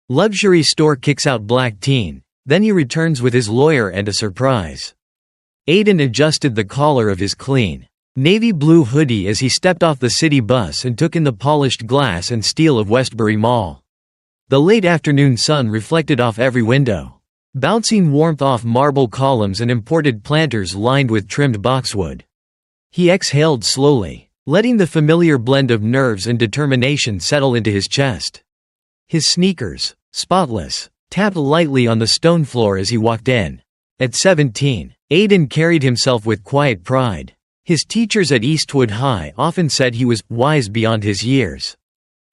Luxury store kicks out black teen. Then he returns with his lawyer and a surprise. Aiden adjusted the collar of his clean, navy blue hoodie as he stepped off the city bus and took in the polished glass and steel of Westbury Mall. The late afternoon sun reflected off every window, bouncing warmth off marble columns and imported planters lined with trimmed boxwood. He exhaled slowly, letting the familiar blend of nerves and determination settle into his chest. His sneakers, spotless, tapped lightly on the stone floor as he walked in. At 17, Aiden carried himself with quiet pride. His teachers at Eastwood High often said he was wise beyond his years,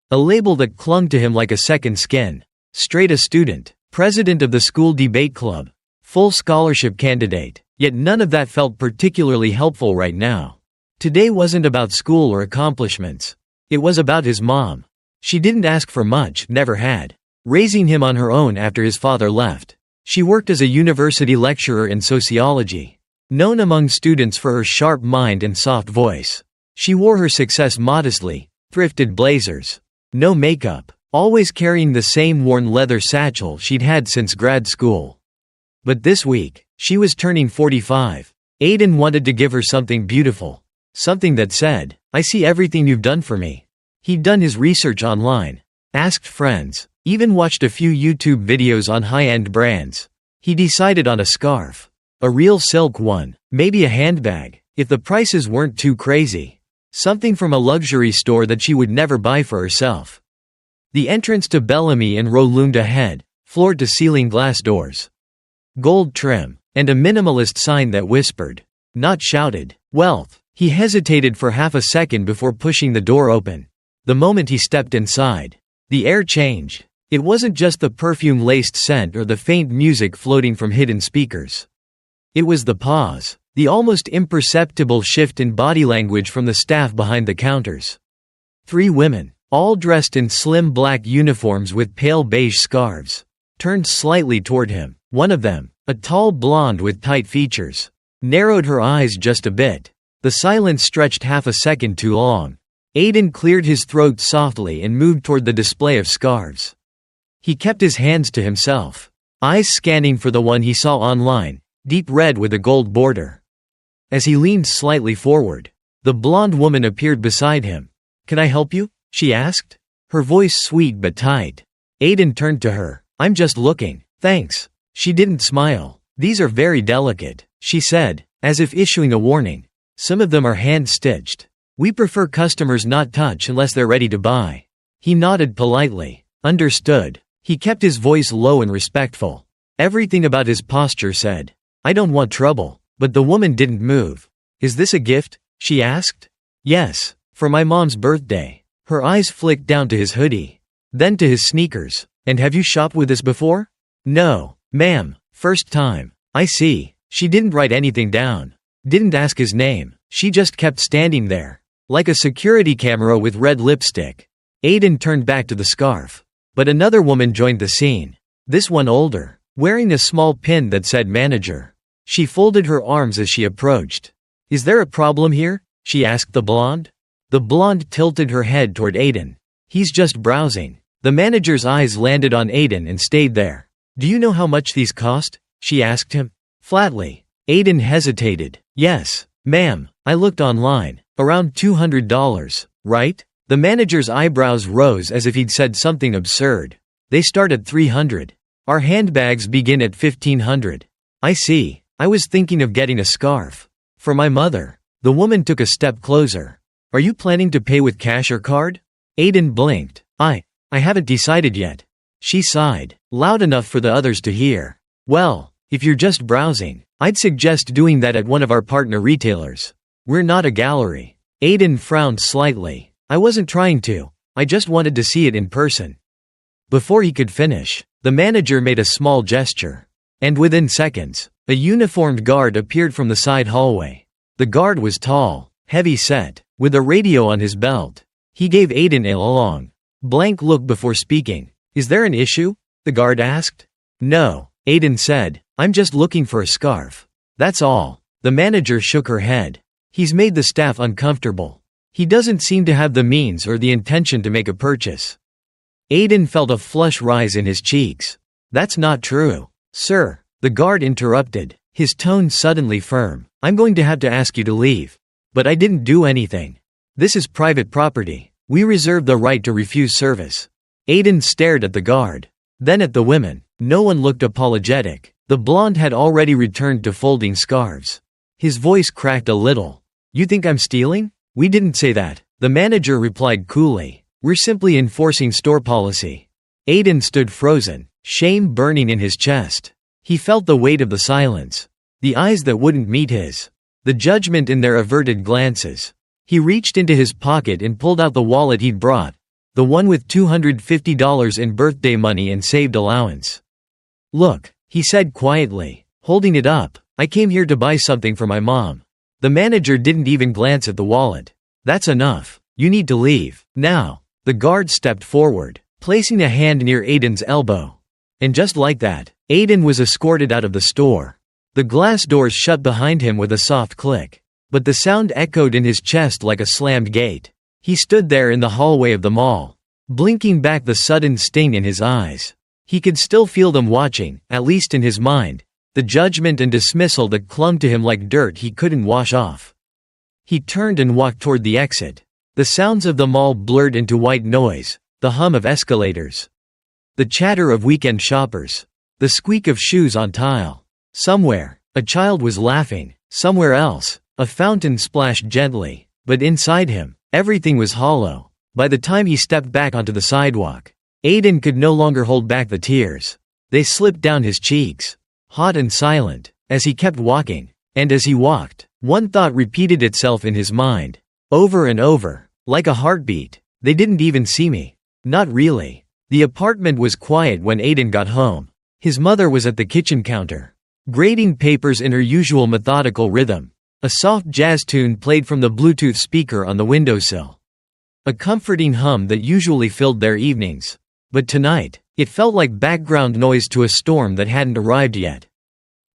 a label that clung to him like a second skin. Straight A student, president of the school debate club, full scholarship candidate, yet none of that felt particularly helpful right now. Today wasn't about school or accomplishments. It was about his mom. She didn't ask for much, never had, raising him on her own after his father left. She worked as a university lecturer in sociology, known among students for her sharp mind and soft voice. She wore her success modestly, thrifted blazers, no makeup, always carrying the same worn leather satchel she'd had since grad school. But this week, she was turning 45. Aiden wanted to give her something beautiful, something that said, "I see everything you've done for me." He'd done his research online, asked friends, even watched a few YouTube videos on high-end brands. He decided on a scarf. A real silk one, maybe a handbag, if the prices weren't too crazy. Something from a luxury store that she would never buy for herself. The entrance to Bellamy and Row loomed ahead, floor-to-ceiling glass doors, gold trim, and a minimalist sign that whispered, not shouted, wealth. He hesitated for half a second before pushing the door open. The moment he stepped inside, the air changed. It wasn't just the perfume-laced scent or the faint music floating from hidden speakers. It was the pause, the almost imperceptible shift in body language from the staff behind the counters. 3 women, all dressed in slim black uniforms with pale beige scarves, turned slightly toward him. One of them, a tall blonde with tight features, narrowed her eyes just a bit. The silence stretched half a second too long. Aiden cleared his throat softly and moved toward the display of scarves. He kept his hands to himself, eyes scanning for the one he saw online, deep red with a gold border. As he leaned slightly forward, the blonde woman appeared beside him. "Can I help you?" she asked, her voice sweet but tight. Aiden turned to her. "I'm just looking, thanks." She didn't smile. "These are very delicate," she said, as if issuing a warning. "Some of them are hand-stitched. We prefer customers not touch unless they're ready to buy." He nodded politely. Understood. He kept his voice low and respectful. Everything about his posture said, "I don't want trouble." But the woman didn't move. "Is this a gift?" she asked. "Yes, for my mom's birthday." Her eyes flicked down to his hoodie, then to his sneakers. "And have you shopped with us before?" "No, ma'am, first time." "I see." She didn't write anything down, didn't ask his name. She just kept standing there, like a security camera with red lipstick. Aiden turned back to the scarf. But another woman joined the scene. This one older, wearing a small pin that said manager. She folded her arms as she approached. "Is there a problem here?" she asked the blonde. The blonde tilted her head toward Aiden. "He's just browsing." The manager's eyes landed on Aiden and stayed there. "Do you know how much these cost?" she asked him, flatly. Aiden hesitated. "Yes, ma'am, I looked online. Around $200, right?" The manager's eyebrows rose as if he'd said something absurd. "They start at $300. Our handbags begin at $1,500. "I see. I was thinking of getting a scarf. For my mother." The woman took a step closer. "Are you planning to pay with cash or card?" Aiden blinked. I haven't decided yet." She sighed, loud enough for the others to hear. "Well, if you're just browsing, I'd suggest doing that at one of our partner retailers. We're not a gallery." Aiden frowned slightly. "I wasn't trying to. I just wanted to see it in person." Before he could finish, the manager made a small gesture. And within seconds, a uniformed guard appeared from the side hallway. The guard was tall, heavy-set, with a radio on his belt. He gave Aiden a long, blank look before speaking. "Is there an issue?" the guard asked. "No," Aiden said. "I'm just looking for a scarf. That's all." The manager shook her head. "He's made the staff uncomfortable. He doesn't seem to have the means or the intention to make a purchase." Aiden felt a flush rise in his cheeks. "That's not true." "Sir," the guard interrupted, his tone suddenly firm, "I'm going to have to ask you to leave. But I didn't do anything. This is private property. We reserve the right to refuse service." Aiden stared at the guard. Then at the women. No one looked apologetic. The blonde had already returned to folding scarves. His voice cracked a little. "You think I'm stealing?" "We didn't say that," the manager replied coolly. "We're simply enforcing store policy." Aiden stood frozen, shame burning in his chest. He felt the weight of the silence. The eyes that wouldn't meet his. The judgment in their averted glances. He reached into his pocket and pulled out the wallet he'd brought. The one with $250 in birthday money and saved allowance. "Look," he said quietly, holding it up, "I came here to buy something for my mom." The manager didn't even glance at the wallet. "That's enough. You need to leave, now." The guard stepped forward, placing a hand near Aiden's elbow. And just like that, Aiden was escorted out of the store. The glass doors shut behind him with a soft click. But the sound echoed in his chest like a slammed gate. He stood there in the hallway of the mall, blinking back the sudden sting in his eyes. He could still feel them watching, at least in his mind, the judgment and dismissal that clung to him like dirt he couldn't wash off. He turned and walked toward the exit. The sounds of the mall blurred into white noise, the hum of escalators, the chatter of weekend shoppers, the squeak of shoes on tile. Somewhere, a child was laughing. Somewhere else, a fountain splashed gently. But inside him, everything was hollow. By the time he stepped back onto the sidewalk, Aiden could no longer hold back the tears. They slipped down his cheeks, hot and silent, as he kept walking. And as he walked, one thought repeated itself in his mind, over and over, like a heartbeat. "They didn't even see me." Not really. The apartment was quiet when Aiden got home. His mother was at the kitchen counter, grading papers in her usual methodical rhythm. A soft jazz tune played from the Bluetooth speaker on the windowsill. A comforting hum that usually filled their evenings. But tonight, it felt like background noise to a storm that hadn't arrived yet.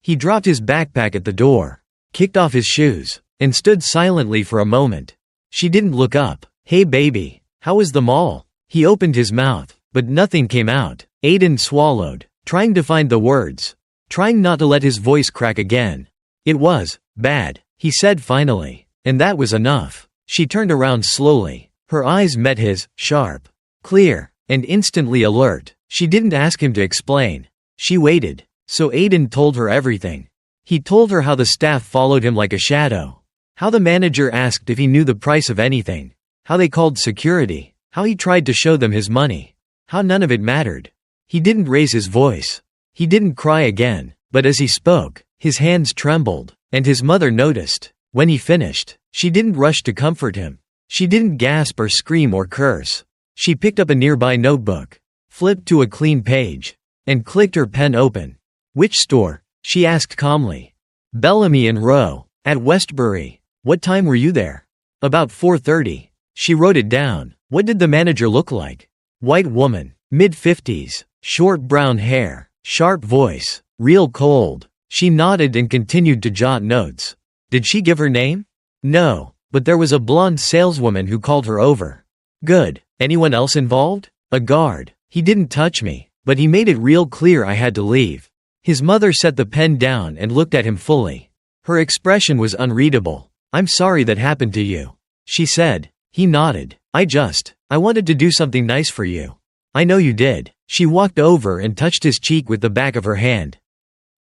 He dropped his backpack at the door, kicked off his shoes, and stood silently for a moment. She didn't look up. "Hey baby, how was the mall?" He opened his mouth, but nothing came out. Aiden swallowed, trying to find the words, trying not to let his voice crack again. "It was bad," he said finally, and that was enough. She turned around slowly. Her eyes met his, sharp, clear, and instantly alert. She didn't ask him to explain. She waited. So Aiden told her everything. He told her how the staff followed him like a shadow. How the manager asked if he knew the price of anything. How they called security. How he tried to show them his money. How none of it mattered. He didn't raise his voice. He didn't cry again. But as he spoke, his hands trembled, and his mother noticed. When he finished, she didn't rush to comfort him. She didn't gasp or scream or curse. She picked up a nearby notebook, flipped to a clean page, and clicked her pen open. "Which store?" she asked calmly. "Bellamy and Row, at Westbury." "What time were you there?" "About 4:30. She wrote it down. "What did the manager look like?" "White woman, mid-50s, short brown hair, sharp voice, real cold." She nodded and continued to jot notes. "Did she give her name?" "No, but there was a blonde saleswoman who called her over." "Good. Anyone else involved?" "A guard. He didn't touch me, but he made it real clear I had to leave." His mother set the pen down and looked at him fully. Her expression was unreadable. "I'm sorry that happened to you," she said. He nodded. I wanted to do something nice for you." "I know you did." She walked over and touched his cheek with the back of her hand.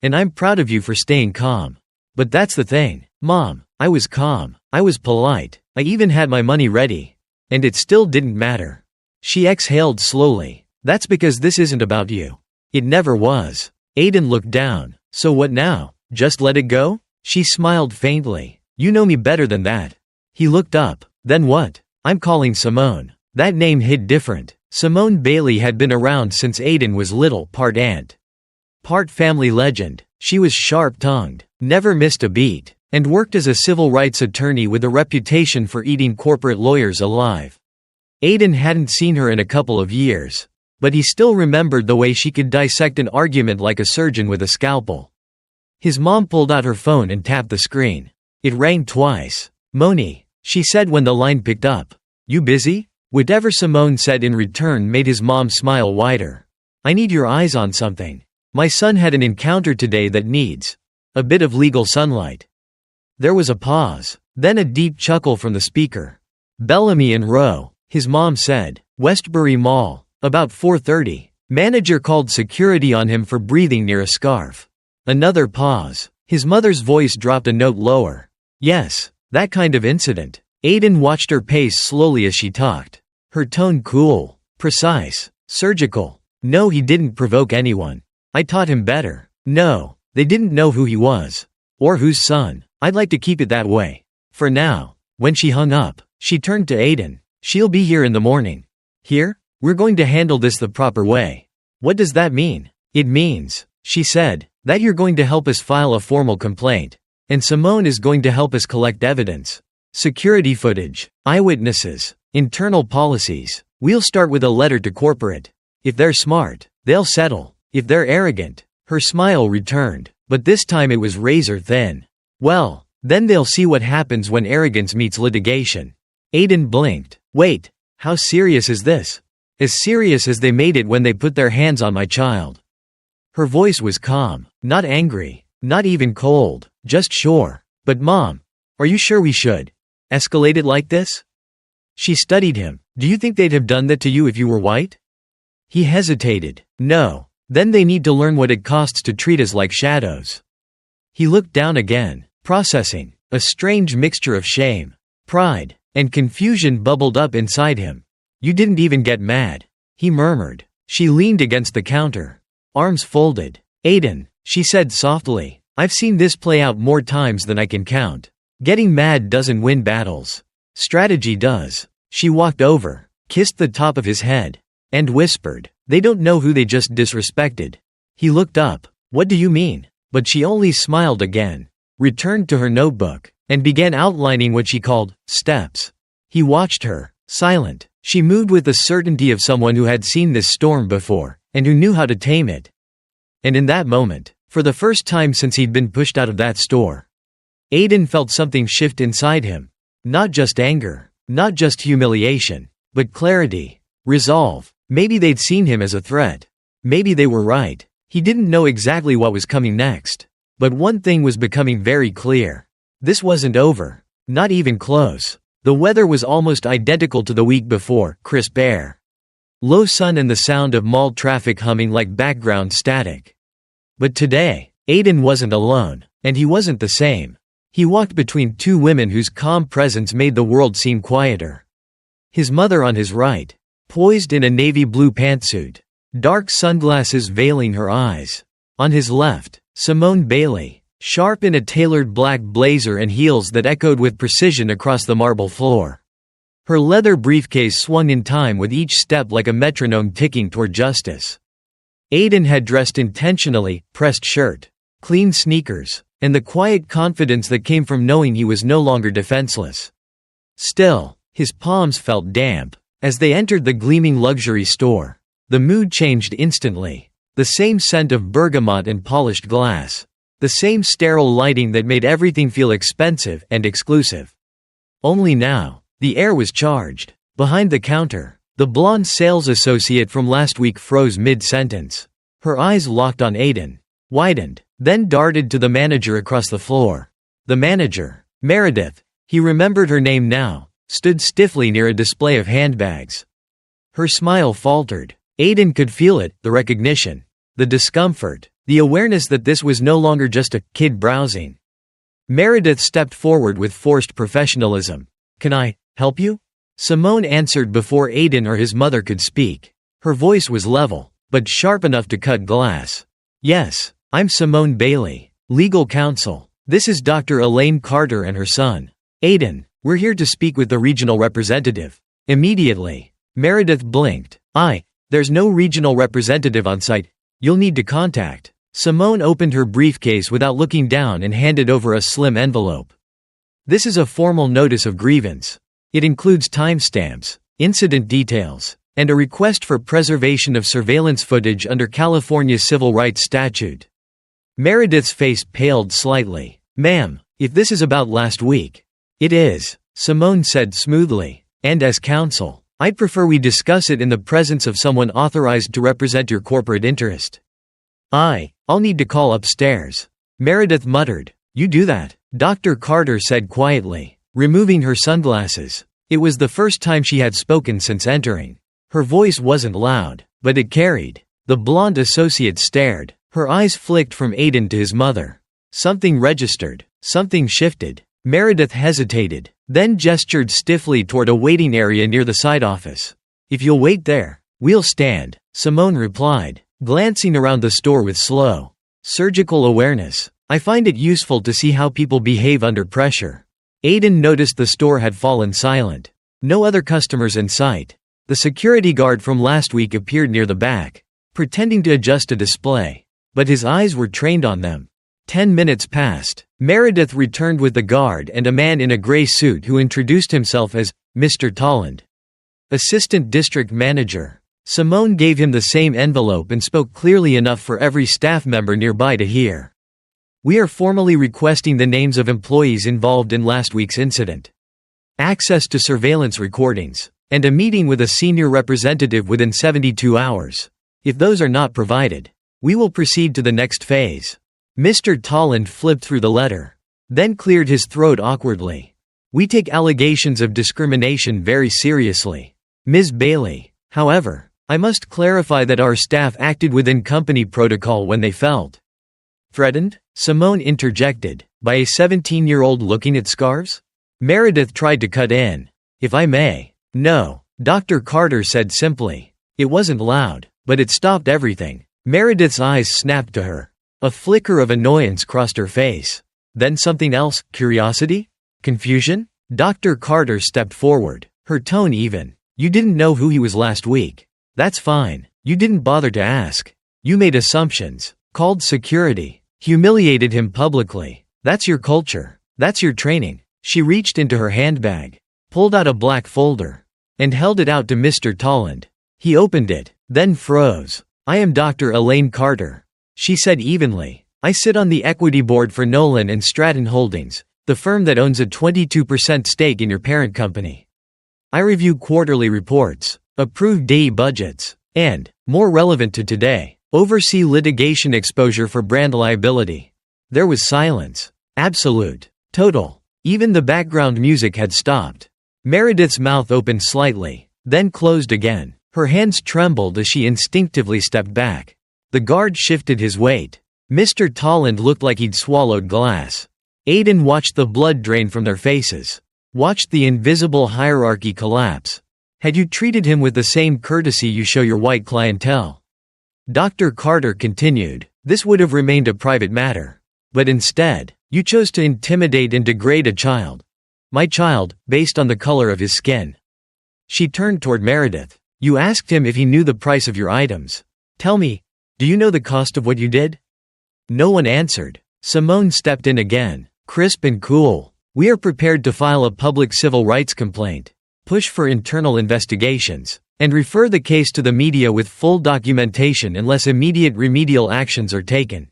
"And I'm proud of you for staying calm." "But that's the thing, Mom. I was calm. I was polite. I even had my money ready. And it still didn't matter." She exhaled slowly. "That's because this isn't about you. It never was." Aiden looked down. "So what now? Just let it go?" She smiled faintly. "You know me better than that." He looked up. "Then what?" "I'm calling Simone." That name hit different. Simone Bailey had been around since Aiden was little, part aunt, part family legend. She was sharp-tongued, never missed a beat, and worked as a civil rights attorney with a reputation for eating corporate lawyers alive. Aiden hadn't seen her in a couple of years, but he still remembered the way she could dissect an argument like a surgeon with a scalpel. His mom pulled out her phone and tapped the screen. It rang twice. "Moni," she said when the line picked up. "You busy?" Whatever Simone said in return made his mom smile wider. "I need your eyes on something. My son had an encounter today that needs a bit of legal sunlight." There was a pause, then a deep chuckle from the speaker. "Bellamy and Rowe," his mom said. "Westbury Mall, about 4:30. Manager called security on him for breathing near a scarf." Another pause. His mother's voice dropped a note lower. "Yes, that kind of incident." Aiden watched her pace slowly as she talked. Her tone cool, precise, surgical. "No, he didn't provoke anyone. I taught him better. No, they didn't know who he was. Or whose son. I'd like to keep it that way. For now." When she hung up, she turned to Aiden. "She'll be here in the morning." "Here? We're going to handle this the proper way." "What does that mean?" "It means," she said, "that you're going to help us file a formal complaint. And Simone is going to help us collect evidence. Security footage, eyewitnesses, internal policies. We'll start with a letter to corporate. If they're smart, they'll settle. If they're arrogant." Her smile returned, but this time it was razor thin. "Well, then they'll see what happens when arrogance meets litigation." Aiden blinked. "Wait, how serious is this?" "As serious as they made it when they put their hands on my child." Her voice was calm, not angry, not even cold, just sure. "But Mom, are you sure we should escalate it like this?" She studied him. "Do you think they'd have done that to you if you were white?" He hesitated. "No. Then they need to learn what it costs to treat us like shadows." He looked down again, processing. A strange mixture of shame, pride, and confusion bubbled up inside him. "You didn't even get mad," he murmured. She leaned against the counter, arms folded. "Aiden," she said softly, "I've seen this play out more times than I can count. Getting mad doesn't win battles. Strategy does." She walked over, kissed the top of his head, and whispered, "They don't know who they just disrespected." He looked up. "What do you mean?" But she only smiled again, returned to her notebook, and began outlining what she called steps. He watched her, silent. She moved with the certainty of someone who had seen this storm before, and who knew how to tame it. And in that moment, for the first time since he'd been pushed out of that store, Aiden felt something shift inside him. Not just anger, not just humiliation, but clarity, resolve. Maybe they'd seen him as a threat. Maybe they were right. He didn't know exactly what was coming next. But one thing was becoming very clear. This wasn't over. Not even close. The weather was almost identical to the week before, crisp air, low sun, and the sound of mall traffic humming like background static. But today, Aiden wasn't alone, and he wasn't the same. He walked between two women whose calm presence made the world seem quieter. His mother on his right, poised in a navy blue pantsuit, dark sunglasses veiling her eyes. On his left, Simone Bailey, sharp in a tailored black blazer and heels that echoed with precision across the marble floor. Her leather briefcase swung in time with each step like a metronome ticking toward justice. Aiden had dressed intentionally, pressed shirt, clean sneakers, and the quiet confidence that came from knowing he was no longer defenseless. Still, his palms felt damp. As they entered the gleaming luxury store, the mood changed instantly. The same scent of bergamot and polished glass. The same sterile lighting that made everything feel expensive and exclusive. Only now, the air was charged. Behind the counter, the blonde sales associate from last week froze mid-sentence. Her eyes locked on Aiden, widened, then darted to the manager across the floor. The manager, Meredith, he remembered her name now, stood stiffly near a display of handbags. Her smile faltered. Aiden could feel it, the recognition, the discomfort, the awareness that this was no longer just a kid browsing. Meredith stepped forward with forced professionalism. "Can I help you?" Simone answered before Aiden or his mother could speak. Her voice was level, but sharp enough to cut glass. "Yes, I'm Simone Bailey, legal counsel. This is Dr. Elaine Carter and her son, Aiden. We're here to speak with the regional representative." Immediately, Meredith blinked. There's no regional representative on site. You'll need to contact." Simone opened her briefcase without looking down and handed over a slim envelope. "This is a formal notice of grievance. It includes timestamps, incident details, and a request for preservation of surveillance footage under California's civil rights statute." Meredith's face paled slightly. "Ma'am, if this is about last week." "It is," Simone said smoothly, "and as counsel, I'd prefer we discuss it in the presence of someone authorized to represent your corporate interest. I'll need to call upstairs. Meredith muttered. You do that, Dr. Carter said quietly, removing her sunglasses. It was the first time she had spoken since entering. Her voice wasn't loud, but it carried. The blonde associate stared. Her eyes flicked from Aiden to his mother. Something registered. Something shifted. Meredith hesitated, then gestured stiffly toward a waiting area near the side office. If you'll wait there, we'll stand, Simone replied, glancing around the store with slow, surgical awareness. I find it useful to see how people behave under pressure. Aiden noticed the store had fallen silent. No other customers in sight. The security guard from last week appeared near the back, pretending to adjust a display. But his eyes were trained on them. 10 minutes passed. Meredith returned with the guard and a man in a gray suit who introduced himself as Mr. Tolland, Assistant District Manager. Simone gave him the same envelope and spoke clearly enough for every staff member nearby to hear. We are formally requesting the names of employees involved in last week's incident, access to surveillance recordings, and a meeting with a senior representative within 72 hours. If those are not provided, we will proceed to the next phase. Mr. Tolland flipped through the letter, then cleared his throat awkwardly. We take allegations of discrimination very seriously, Ms. Bailey. However, I must clarify that our staff acted within company protocol when they felt threatened, Simone interjected, by a 17-year-old looking at scarves? Meredith tried to cut in. If I may. No, Dr. Carter said simply. It wasn't loud, but it stopped everything. Meredith's eyes snapped to her. A flicker of annoyance crossed her face. Then something else, curiosity? Confusion? Dr. Carter stepped forward, her tone even. You didn't know who he was last week. That's fine. You didn't bother to ask. You made assumptions, called security, humiliated him publicly. That's your culture. That's your training. She reached into her handbag, pulled out a black folder, and held it out to Mr. Tolland. He opened it, then froze. I am Dr. Elaine Carter, she said evenly. I sit on the equity board for Nolan and Stratton Holdings, the firm that owns a 22% stake in your parent company. I review quarterly reports, approve daily budgets, and, more relevant to today, oversee litigation exposure for brand liability. There was silence. Absolute. Total. Even the background music had stopped. Meredith's mouth opened slightly, then closed again. Her hands trembled as she instinctively stepped back. The guard shifted his weight. Mr. Tolland looked like he'd swallowed glass. Aiden watched the blood drain from their faces. Watched the invisible hierarchy collapse. Had you treated him with the same courtesy you show your white clientele? Dr. Carter continued, this would have remained a private matter. But instead, you chose to intimidate and degrade a child. My child, based on the color of his skin. She turned toward Meredith. You asked him if he knew the price of your items. Tell me, do you know the cost of what you did? No one answered. Simone stepped in again, crisp and cool. We are prepared to file a public civil rights complaint, push for internal investigations, and refer the case to the media with full documentation unless immediate remedial actions are taken.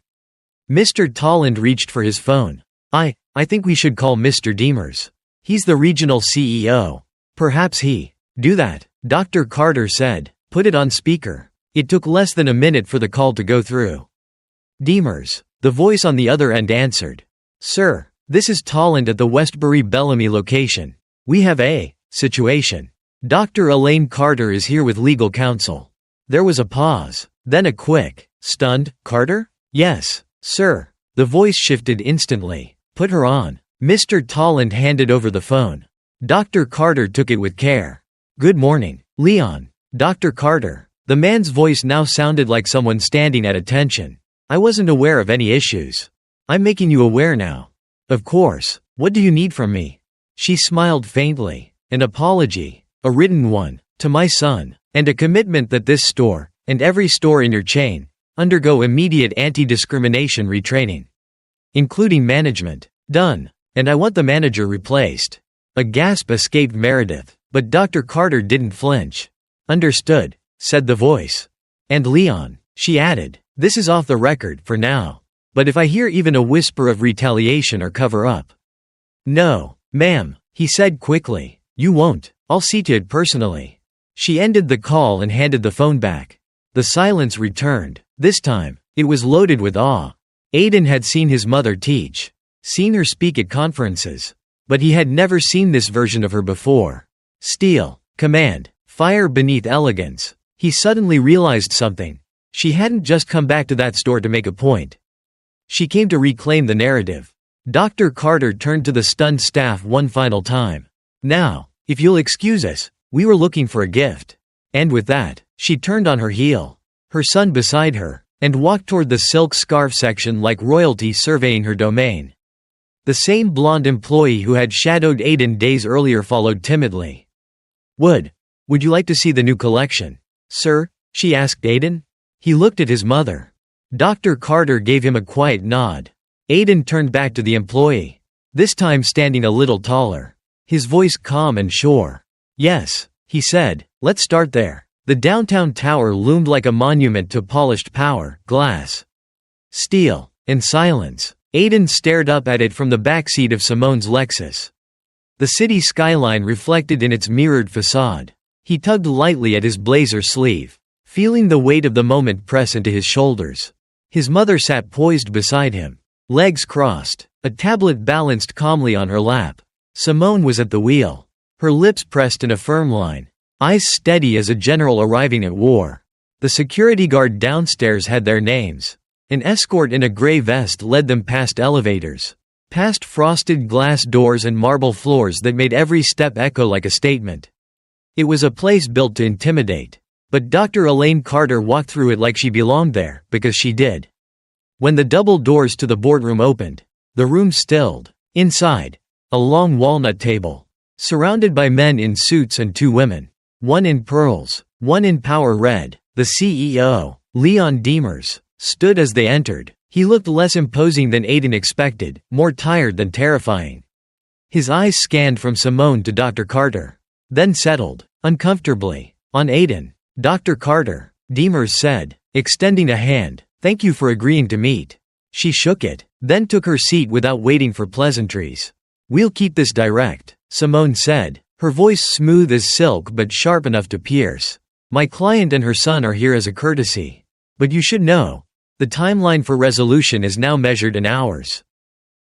Mr. Tolland reached for his phone. I think we should call Mr. Demers. He's the regional CEO. Perhaps he. Do that, Dr. Carter said. Put it on speaker. It took less than a minute for the call to go through. Demers, the voice on the other end answered. Sir, this is Tolland at the Westbury Bellamy location. We have a situation. Dr. Elaine Carter is here with legal counsel. There was a pause, then a quick, stunned, Carter? Yes, sir. The voice shifted instantly. Put her on. Mr. Tolland handed over the phone. Dr. Carter took it with care. Good morning, Leon. Dr. Carter. The man's voice now sounded like someone standing at attention. I wasn't aware of any issues. I'm making you aware now. Of course. What do you need from me? She smiled faintly. An apology, a written one, to my son, and a commitment that this store, and every store in your chain, undergo immediate anti-discrimination retraining. Including management. Done. And I want the manager replaced. A gasp escaped Meredith, but Dr. Carter didn't flinch. Understood, said the voice. And Leon, she added, this is off the record for now. But if I hear even a whisper of retaliation or cover-up. No, ma'am, he said quickly. You won't. I'll see to it personally. She ended the call and handed the phone back. The silence returned. This time, it was loaded with awe. Aiden had seen his mother teach, seen her speak at conferences. But he had never seen this version of her before. Steel, command, fire beneath elegance. He suddenly realized something. She hadn't just come back to that store to make a point. She came to reclaim the narrative. Dr. Carter turned to the stunned staff one final time. "Now, if you'll excuse us, we were looking for a gift." And with that, she turned on her heel, her son beside her, and walked toward the silk scarf section like royalty surveying her domain. The same blonde employee who had shadowed Aiden days earlier followed timidly. Would you like to see the new collection, sir?" she asked Aiden. He looked at his mother. Dr. Carter gave him a quiet nod. Aiden turned back to the employee, this time standing a little taller, his voice calm and sure. "Yes," he said, "let's start there." The downtown tower loomed like a monument to polished power, glass, steel, and silence. Aiden stared up at it from the backseat of Simone's Lexus. The city skyline reflected in its mirrored facade. He tugged lightly at his blazer sleeve, feeling the weight of the moment press into his shoulders. His mother sat poised beside him, legs crossed, a tablet balanced calmly on her lap. Simone was at the wheel, her lips pressed in a firm line, eyes steady as a general arriving at war. The security guard downstairs had their names. An escort in a gray vest led them past elevators, past frosted glass doors and marble floors that made every step echo like a statement. It was a place built to intimidate. But Dr. Elaine Carter walked through it like she belonged there, because she did. When the double doors to the boardroom opened, the room stilled. Inside, a long walnut table, surrounded by men in suits and two women, one in pearls, one in power red. The CEO, Leon Demers, stood as they entered. He looked less imposing than Aiden expected, more tired than terrifying. His eyes scanned from Simone to Dr. Carter, then settled, uncomfortably, on Aiden. "Dr. Carter," Demers said, extending a hand, "thank you for agreeing to meet." She shook it, then took her seat without waiting for pleasantries. "We'll keep this direct," Simone said, her voice smooth as silk but sharp enough to pierce. "My client and her son are here as a courtesy. But you should know, the timeline for resolution is now measured in hours,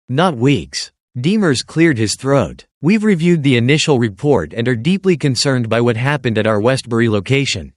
not weeks." Demers cleared his throat. "We've reviewed the initial report and are deeply concerned by what happened at our Westbury location."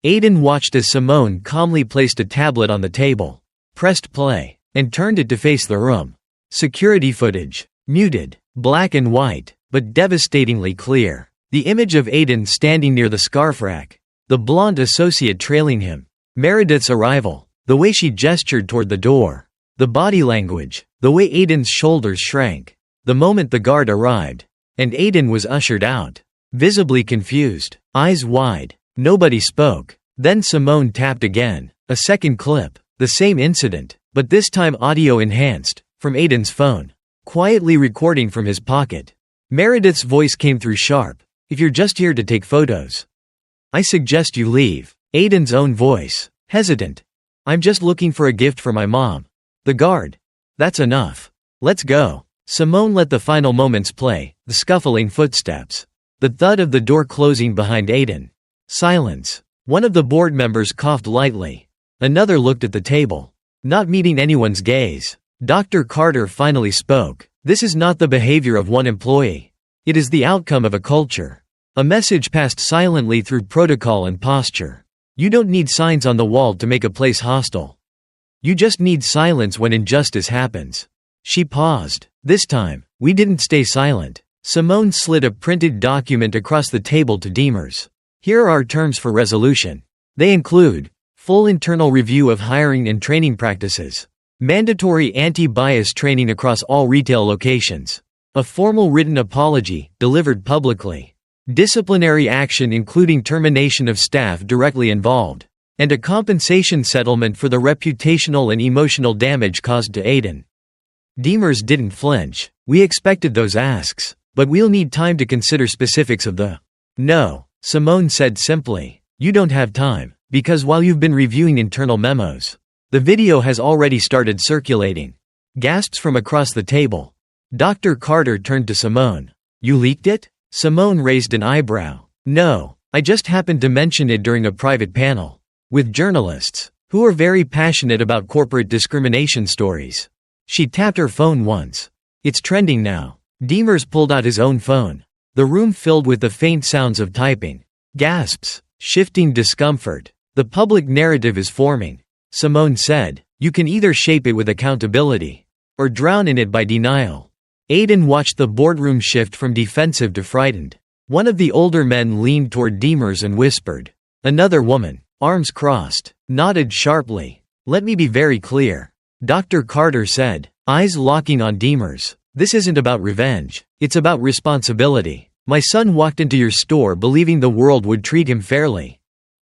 Aiden watched as Simone calmly placed a tablet on the table, pressed play, and turned it to face the room. Security footage, muted, black and white, but devastatingly clear. The image of Aiden standing near the scarf rack, the blonde associate trailing him, Meredith's arrival, the way she gestured toward the door, the body language, the way Aiden's shoulders shrank, the moment the guard arrived, and Aiden was ushered out, visibly confused, eyes wide. Nobody spoke. Then Simone tapped again. A second clip. The same incident, but this time audio enhanced, from Aiden's phone, quietly recording from his pocket. Meredith's voice came through sharp. "If you're just here to take photos, I suggest you leave." Aiden's own voice, hesitant. "I'm just looking for a gift for my mom." The guard. "That's enough. Let's go." Simone let the final moments play, the scuffling footsteps, the thud of the door closing behind Aiden. Silence. One of the board members coughed lightly. Another looked at the table, not meeting anyone's gaze. Dr. Carter finally spoke. "This is not the behavior of one employee. It is the outcome of a culture." A message passed silently through protocol and posture. You don't need signs on the wall to make a place hostile. You just need silence when injustice happens. She paused. This time, we didn't stay silent. Simone slid a printed document across the table to Demers. "Here are our terms for resolution. They include full internal review of hiring and training practices, mandatory anti-bias training across all retail locations, a formal written apology, delivered publicly, disciplinary action including termination of staff directly involved, and a compensation settlement for the reputational and emotional damage caused to Aiden." Demers didn't flinch. "We expected those asks, but we'll need time to consider specifics of the." "No," Simone said simply. "You don't have time, because while you've been reviewing internal memos, the video has already started circulating." Gasps from across the table. Dr. Carter turned to Simone. "You leaked it?" Simone raised an eyebrow. "No. I just happened to mention it during a private panel with journalists who are very passionate about corporate discrimination stories." She tapped her phone once. "It's trending now." Demers pulled out his own phone. The room filled with the faint sounds of typing. Gasps. Shifting discomfort. "The public narrative is forming," Simone said. "You can either shape it with accountability or drown in it by denial." Aiden watched the boardroom shift from defensive to frightened. One of the older men leaned toward Demers and whispered. Another woman, arms crossed, nodded sharply. "Let me be very clear," Dr. Carter said, eyes locking on Demers. "This isn't about revenge. It's about responsibility. My son walked into your store believing the world would treat him fairly.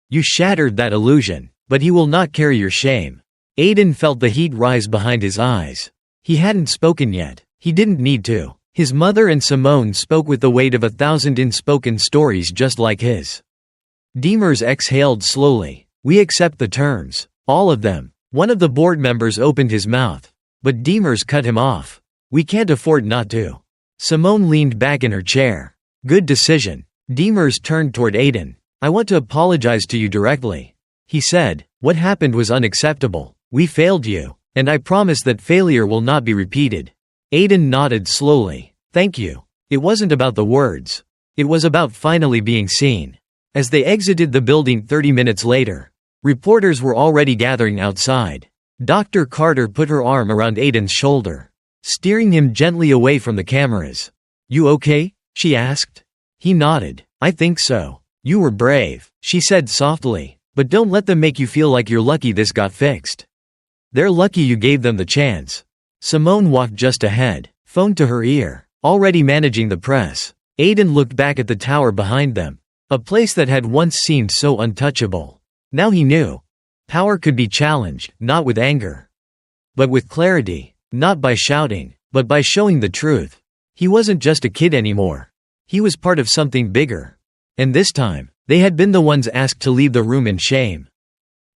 You shattered that illusion, but he will not carry your shame." Aiden felt the heat rise behind his eyes. He hadn't spoken yet. He didn't need to. His mother and Simone spoke with the weight of 1,000 unspoken stories just like his. Demers exhaled slowly. "We accept the terms. All of them." One of the board members opened his mouth. But Demers cut him off. "We can't afford not to." Simone leaned back in her chair. "Good decision." Demers turned toward Aiden. "I want to apologize to you directly," he said. "What happened was unacceptable. We failed you, and I promise that failure will not be repeated." Aiden nodded slowly. "Thank you." It wasn't about the words. It was about finally being seen. As they exited the building 30 minutes later, reporters were already gathering outside. Dr. Carter put her arm around Aiden's shoulder, steering him gently away from the cameras. "You okay?" she asked. He nodded. "I think so." "You were brave," she said softly, "but don't let them make you feel like you're lucky this got fixed. They're lucky you gave them the chance." Simone walked just ahead, phone to her ear, already managing the press. Aiden looked back at the tower behind them, a place that had once seemed so untouchable. Now he knew. Power could be challenged, not with anger, but with clarity, not by shouting, but by showing the truth. He wasn't just a kid anymore. He was part of something bigger. And this time, they had been the ones asked to leave the room in shame.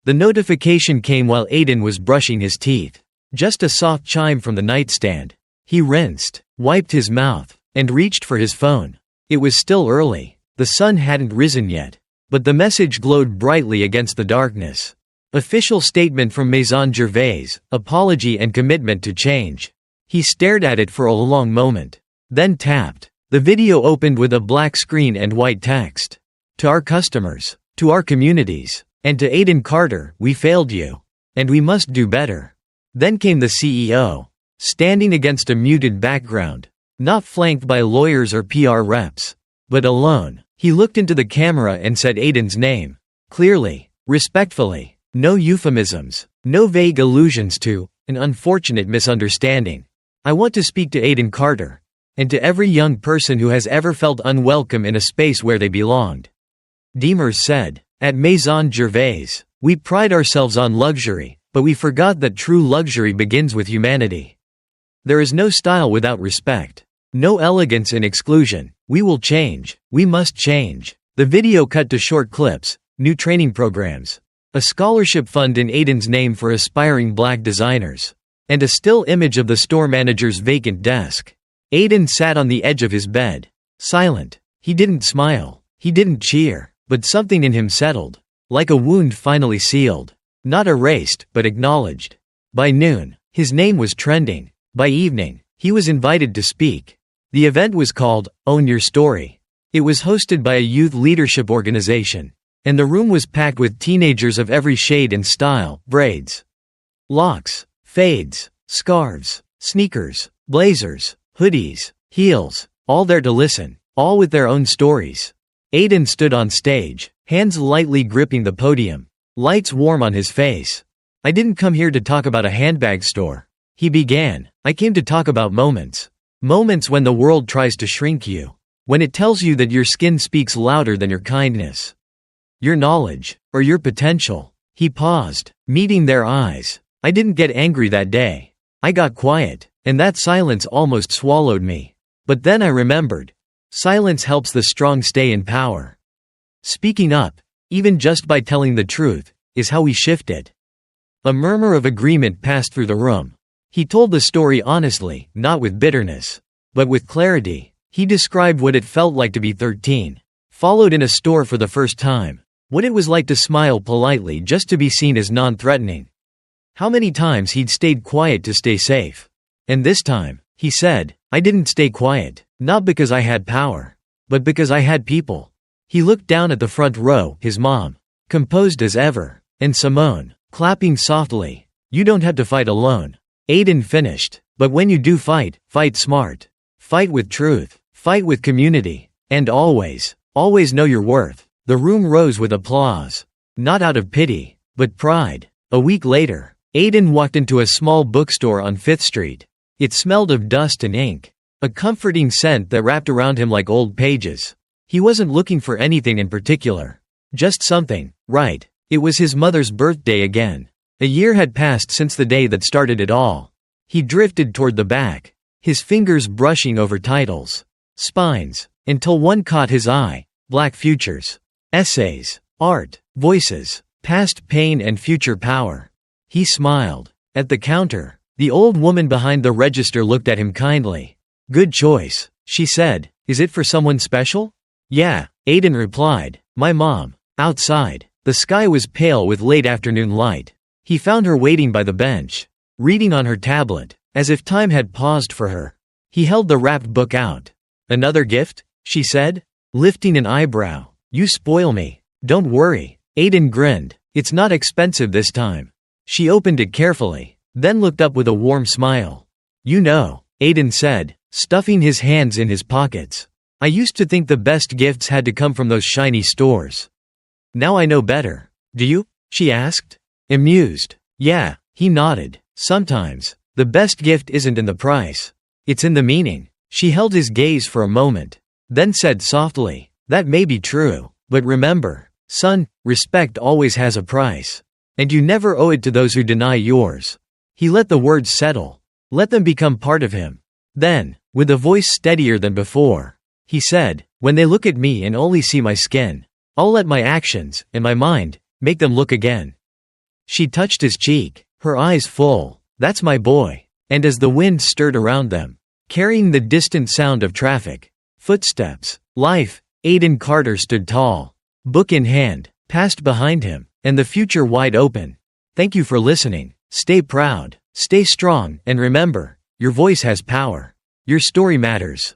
The notification came while Aiden was brushing his teeth. Just a soft chime from the nightstand. He rinsed, wiped his mouth, and reached for his phone. It was still early. The sun hadn't risen yet. But the message glowed brightly against the darkness. Official statement from Maison Gervais, apology and commitment to change. He stared at it for a long moment, then tapped. The video opened with a black screen and white text. "To our customers, to our communities, and to Aiden Carter, we failed you. And we must do better." Then came the CEO, standing against a muted background, not flanked by lawyers or PR reps, but alone. He looked into the camera and said Aiden's name, clearly, respectfully. No euphemisms, no vague allusions to an unfortunate misunderstanding. "I want to speak to Aiden Carter, and to every young person who has ever felt unwelcome in a space where they belonged." Demers said, "At Maison Gervais, we pride ourselves on luxury, but we forgot that true luxury begins with humanity. There is no style without respect, no elegance in exclusion. We will change. We must change." The video cut to short clips, new training programs, a scholarship fund in Aiden's name for aspiring black designers, and a still image of the store manager's vacant desk. Aiden sat on the edge of his bed, silent. He didn't smile. He didn't cheer, but something in him settled, like a wound finally sealed. Not erased, but acknowledged. By noon, his name was trending. By evening, he was invited to speak. The event was called, Own Your Story. It was hosted by a youth leadership organization, and the room was packed with teenagers of every shade and style: braids, locks, fades, scarves, sneakers, blazers, hoodies, heels, all there to listen, all with their own stories. Aiden stood on stage, hands lightly gripping the podium, lights warm on his face. "I didn't come here to talk about a handbag store," he began. "I came to talk about moments. Moments when the world tries to shrink you. When it tells you that your skin speaks louder than your kindness, your knowledge, or your potential." He paused, meeting their eyes. "I didn't get angry that day. I got quiet, and that silence almost swallowed me. But then I remembered. Silence helps the strong stay in power. Speaking up, even just by telling the truth, is how we shift it." A murmur of agreement passed through the room. He told the story honestly, not with bitterness, but with clarity. He described what it felt like to be 13, Followed in a store for the first time. What it was like to smile politely just to be seen as non-threatening. How many times he'd stayed quiet to stay safe. And this time, he said, I didn't stay quiet, not because I had power, but because I had people. He looked down at the front row, his mom, composed as ever, and Simone, clapping softly. You don't have to fight alone. Aiden finished. But when you do fight, fight smart. Fight with truth. Fight with community. And always know your worth. The room rose with applause. Not out of pity, but pride. A week later, Aiden walked into a small bookstore on 5th Street. It smelled of dust and ink. A comforting scent that wrapped around him like old pages. He wasn't looking for anything in particular. Just something, right. It was his mother's birthday again. A year had passed since the day that started it all. He drifted toward the back, his fingers brushing over titles, spines, until one caught his eye. Black futures. Essays. Art. Voices. Past pain and future power. He smiled. At the counter, the old woman behind the register looked at him kindly. Good choice, she said. Is it for someone special? Yeah, Aiden replied. My mom. Outside, the sky was pale with late afternoon light. He found her waiting by the bench, reading on her tablet, as if time had paused for her. He held the wrapped book out. Another gift? She said, lifting an eyebrow. You spoil me. Don't worry. Aiden grinned. It's not expensive this time. She opened it carefully, then looked up with a warm smile. You know, Aiden said, stuffing his hands in his pockets. I used to think the best gifts had to come from those shiny stores. Now I know better. Do you? She asked. Amused. Yeah, he nodded. Sometimes, the best gift isn't in the price. It's in the meaning. She held his gaze for a moment, then said softly, that may be true, but remember, son, respect always has a price. And you never owe it to those who deny yours. He let the words settle. Let them become part of him. Then, with a voice steadier than before, he said, when they look at me and only see my skin, I'll let my actions, and my mind, make them look again. She touched his cheek, her eyes full. That's my boy. And as the wind stirred around them, carrying the distant sound of traffic, footsteps, life, Aiden Carter stood tall, book in hand, past behind him, and the future wide open. Thank you for listening. Stay proud, stay strong, and remember, your voice has power. Your story matters.